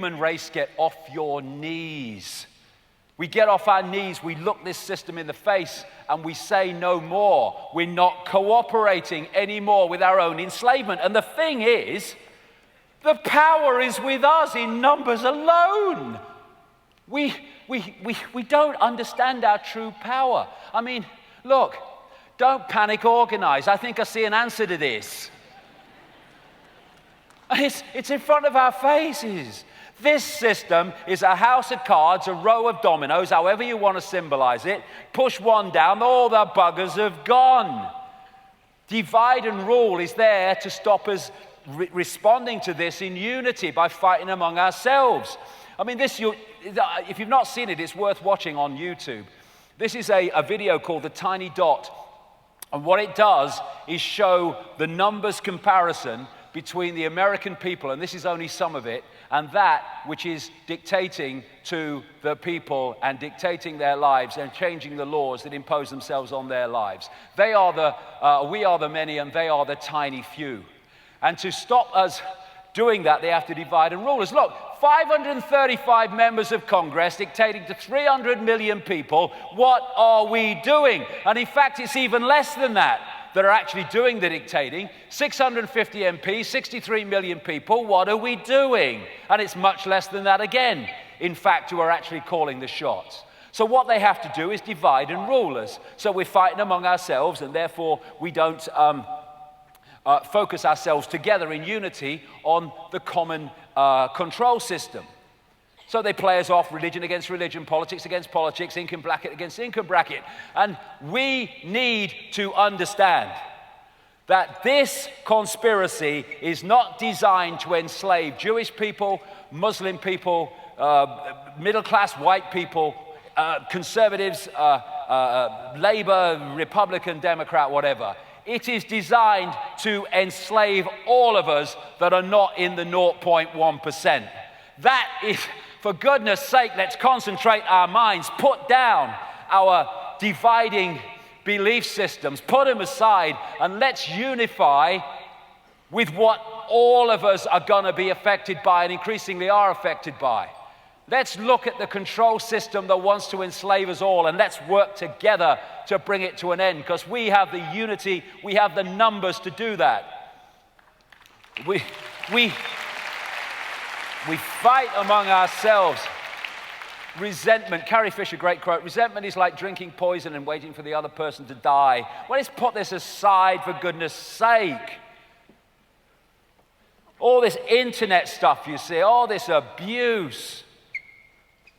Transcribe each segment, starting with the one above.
human race get off your knees. We get off our knees, we look this system in the face, and we say no more. We're not cooperating anymore with our own enslavement. And the thing is, the power is with us in numbers alone. We don't understand our true power. I mean, look, don't panic, organize. I think I see an answer to this. It's in front of our faces. This system is a house of cards, a row of dominoes, however you want to symbolize it. Push one down, all the buggers have gone. Divide and rule is there to stop us responding to this in unity by fighting among ourselves. I mean, if you've not seen it, it's worth watching on YouTube. This is a video called The Tiny Dot. And what it does is show the numbers comparison between the American people, and this is only some of it, and that which is dictating to the people and dictating their lives and changing the laws that impose themselves on their lives. We are the many and they are the tiny few. And to stop us doing that, they have to divide and rule us. Look, 535 members of Congress dictating to 300 million people. What are we doing? And in fact, it's even less than that are actually doing the dictating. 650 MPs, 63 million people. What are we doing? And it's much less than that again, in fact, who are actually calling the shots. So what they have to do is divide and rule us. So we're fighting among ourselves, and therefore we don't focus ourselves together in unity on the common control system. So they play us off, religion against religion, politics against politics, income bracket against income bracket. And we need to understand that this conspiracy is not designed to enslave Jewish people, Muslim people, middle-class white people, conservatives, Labour, Republican, Democrat, whatever. It is designed to enslave all of us that are not in the 0.1%. That is, for goodness sake, let's concentrate our minds, put down our dividing belief systems, put them aside, and let's unify with what all of us are going to be affected by and increasingly are affected by. Let's look at the control system that wants to enslave us all, and let's work together to bring it to an end, because we have the unity, we have the numbers to do that. We fight among ourselves. Resentment, Carrie Fisher, great quote, resentment is like drinking poison and waiting for the other person to die. Well, let's put this aside, for goodness sake. All this internet stuff you see, all this abuse.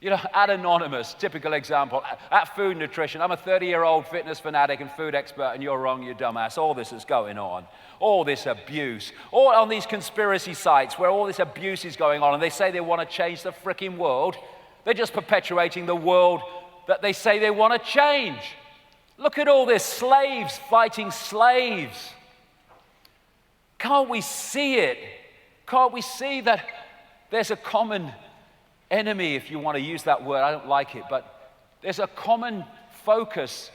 You know, at Anonymous, typical example, at Food Nutrition, I'm a 30-year-old fitness fanatic and food expert, and you're wrong, you dumbass. All this is going on. All this abuse. All on these conspiracy sites where all this abuse is going on, and they say they want to change the freaking world. They're just perpetuating the world that they say they want to change. Look at all this, slaves fighting slaves. Can't we see it? Can't we see that there's a common enemy, if you want to use that word? I don't like it, but there's a common focus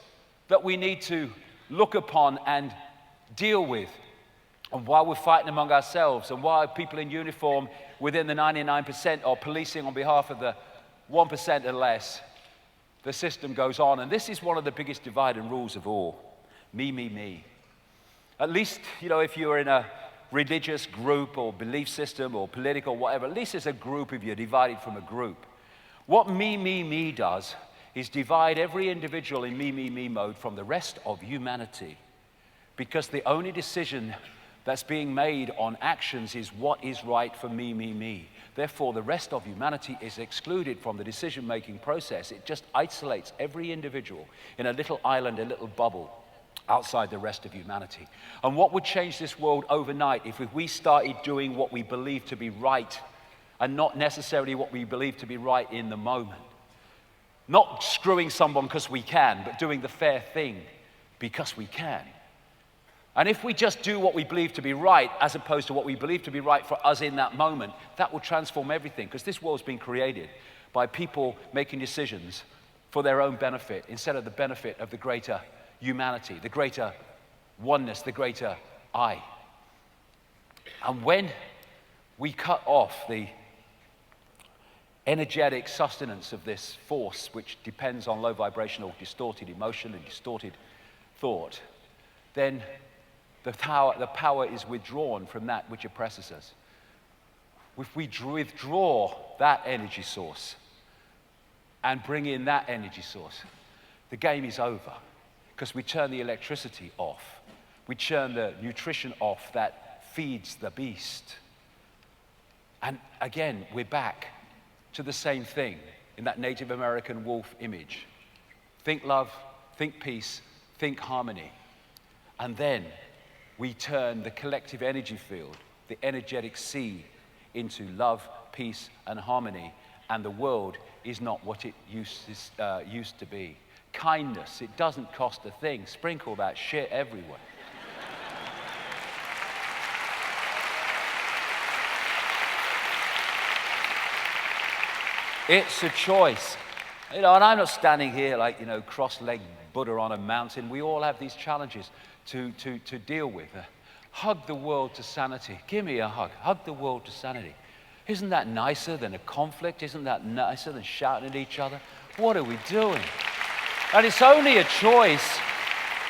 that we need to look upon and deal with. And while we're fighting among ourselves, and while people in uniform within the 99% are policing on behalf of the 1% or less, the system goes on. And this is one of the biggest divide and rules of all. Me, me, me. At least, you know, if you're in a religious group or belief system or political, whatever, at least as a group of you divided from a group. What me, me, me does is divide every individual in me, me, me mode from the rest of humanity. Because the only decision that's being made on actions is what is right for me, me, me. Therefore, the rest of humanity is excluded from the decision-making process. It just isolates every individual in a little island, a little bubble, outside the rest of humanity. And what would change this world overnight if we started doing what we believe to be right and not necessarily what we believe to be right in the moment? Not screwing someone because we can, but doing the fair thing because we can. And if we just do what we believe to be right as opposed to what we believe to be right for us in that moment, that will transform everything, because this world's been created by people making decisions for their own benefit instead of the benefit of the greater humanity, the greater oneness, the greater I. And when we cut off the energetic sustenance of this force, which depends on low vibrational, distorted emotion and distorted thought, then the power is withdrawn from that which oppresses us. If we withdraw that energy source and bring in that energy source, the game is over, because we turn the electricity off. We turn the nutrition off that feeds the beast. And again, we're back to the same thing in that Native American wolf image. Think love, think peace, think harmony. And then we turn the collective energy field, the energetic sea, into love, peace, and harmony. And the world is not what it used to be. Kindness, it doesn't cost a thing. Sprinkle that shit everywhere. It's a choice. And I'm not standing here like, cross-legged Buddha on a mountain. We all have these challenges to deal with. Hug the world to sanity. Give me a hug. Hug the world to sanity. Isn't that nicer than a conflict? Isn't that nicer than shouting at each other? What are we doing? And it's only a choice.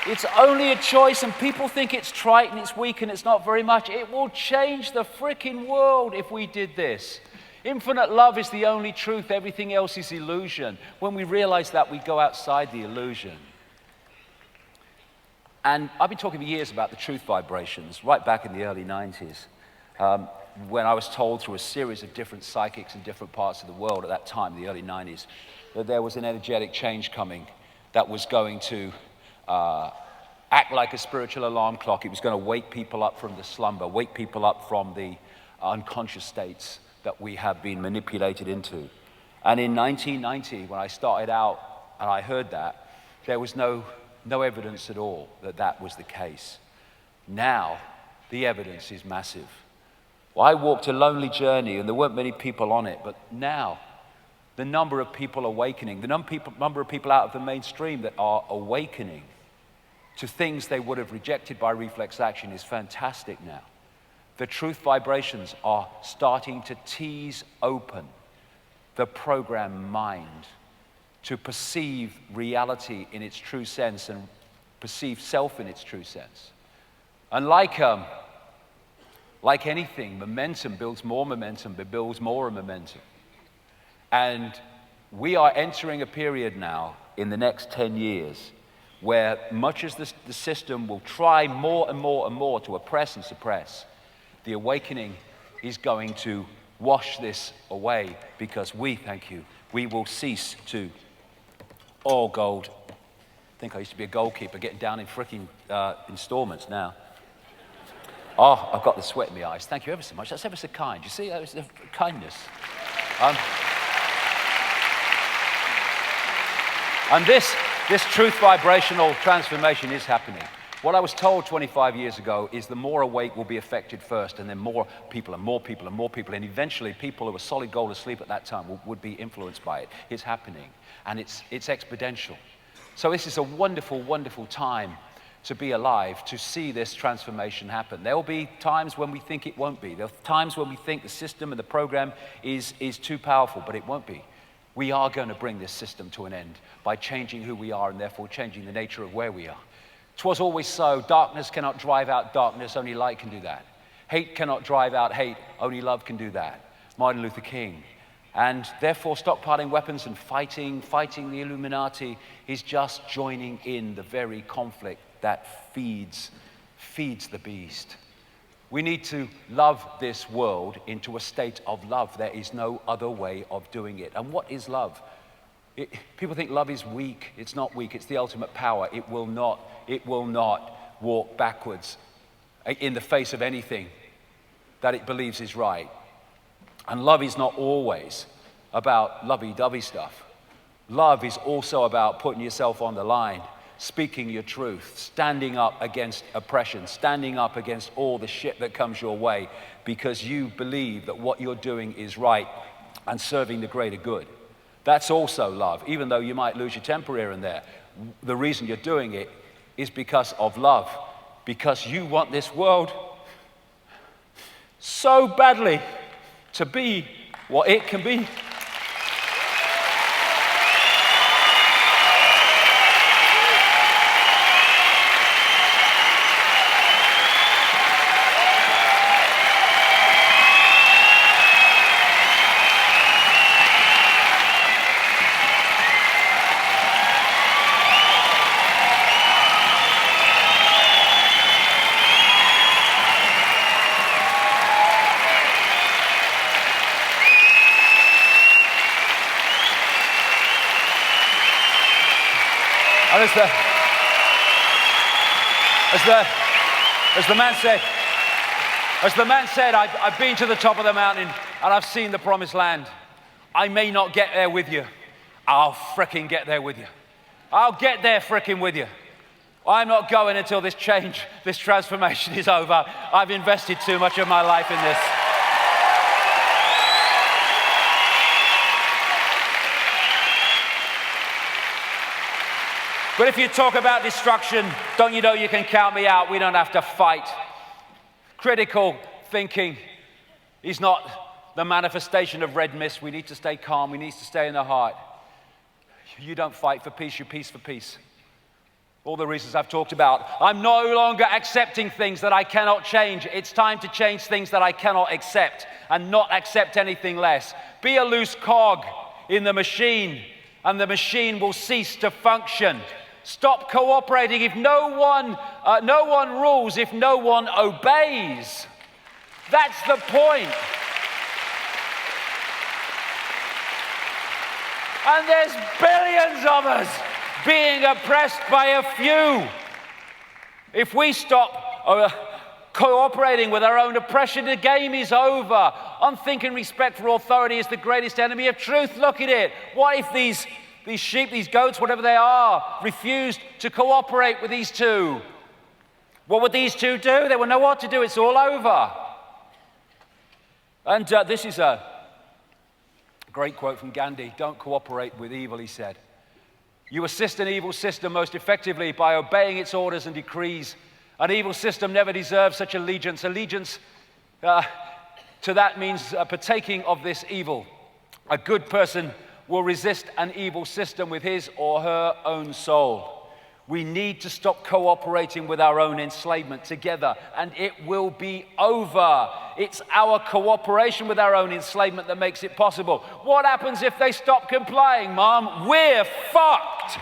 It's only a choice, and people think it's trite and it's weak and it's not very much. It will change the freaking world if we did this. Infinite love is the only truth. Everything else is illusion. When we realize that, we go outside the illusion. And I've been talking for years about the truth vibrations, right back in the early 90s, when I was told through a series of different psychics in different parts of the world at that time, the early 90s, that there was an energetic change coming that was going to act like a spiritual alarm clock. It was going to wake people up from the slumber, wake people up from the unconscious states that we have been manipulated into. And in 1990, when I started out and I heard that, there was no evidence at all that that was the case. Now, the evidence is massive. Well, I walked a lonely journey and there weren't many people on it, but now the number of people awakening, the number of people out of the mainstream that are awakening to things they would have rejected by reflex action is fantastic now. The truth vibrations are starting to tease open the programmed mind to perceive reality in its true sense and perceive self in its true sense. And like anything, momentum builds more momentum, but builds more momentum. And we are entering a period now in the next 10 years where much as the system will try more and more and more to oppress and suppress, the awakening is going to wash this away, because we will cease to, gold. I think I used to be a goalkeeper, getting down in freaking installments now. Oh, I've got the sweat in my eyes. Thank you ever so much. That's ever so kind. You see, that was the kindness. And this truth vibrational transformation is happening. What I was told 25 years ago is the more awake will be affected first, and then more people and more people and more people, and eventually people who were solid gold asleep at that time would be influenced by it. It's happening, and it's exponential. So this is a wonderful, wonderful time to be alive, to see this transformation happen. There will be times when we think it won't be. There are times when we think the system and the program is too powerful, but it won't be. We are going to bring this system to an end by changing who we are and therefore changing the nature of where we are. 'Twas always so. Darkness cannot drive out darkness. Only light can do that. Hate cannot drive out hate. Only love can do that. Martin Luther King. And therefore, stockpiling weapons and fighting the Illuminati is just joining in the very conflict that feeds the beast. We need to love this world into a state of love. There is no other way of doing it. And what is love? People think love is weak. It's not weak. It's the ultimate power. It will not walk backwards in the face of anything that it believes is right. And love is not always about lovey-dovey stuff. Love is also about putting yourself on the line, speaking your truth, standing up against oppression, standing up against all the shit that comes your way because you believe that what you're doing is right and serving the greater good. That's also love, even though you might lose your temper here and there. The reason you're doing it is because of love, because you want this world so badly to be what it can be. As the man said, I've been to the top of the mountain and I've seen the promised land. I may not get there with you. I'll fricking get there with you. I'll get there fricking with you. I'm not going until this change, this transformation is over. I've invested too much of my life in this. But if you talk about destruction, don't you know you can count me out? We don't have to fight. Critical thinking is not the manifestation of red mist. We need to stay calm. We need to stay in the heart. You don't fight for peace, you peace for peace. All the reasons I've talked about. I'm no longer accepting things that I cannot change. It's time to change things that I cannot accept and not accept anything less. Be a loose cog in the machine and the machine will cease to function. Stop cooperating if no one rules, if no one obeys. That's the point. And there's billions of us being oppressed by a few. If we stop cooperating with our own oppression, the game is over. Unthinking respect for authority is the greatest enemy of truth. Look at it. What if these sheep, these goats, whatever they are, refused to cooperate with these two? What would these two do? They would know what to do. It's all over. And this is a great quote from Gandhi. Don't cooperate with evil, he said. You assist an evil system most effectively by obeying its orders and decrees. An evil system never deserves such allegiance. Allegiance to that means partaking of this evil. A good person will resist an evil system with his or her own soul. We need to stop cooperating with our own enslavement together, and it will be over. It's our cooperation with our own enslavement that makes it possible. What happens if they stop complying, Mom? We're fucked.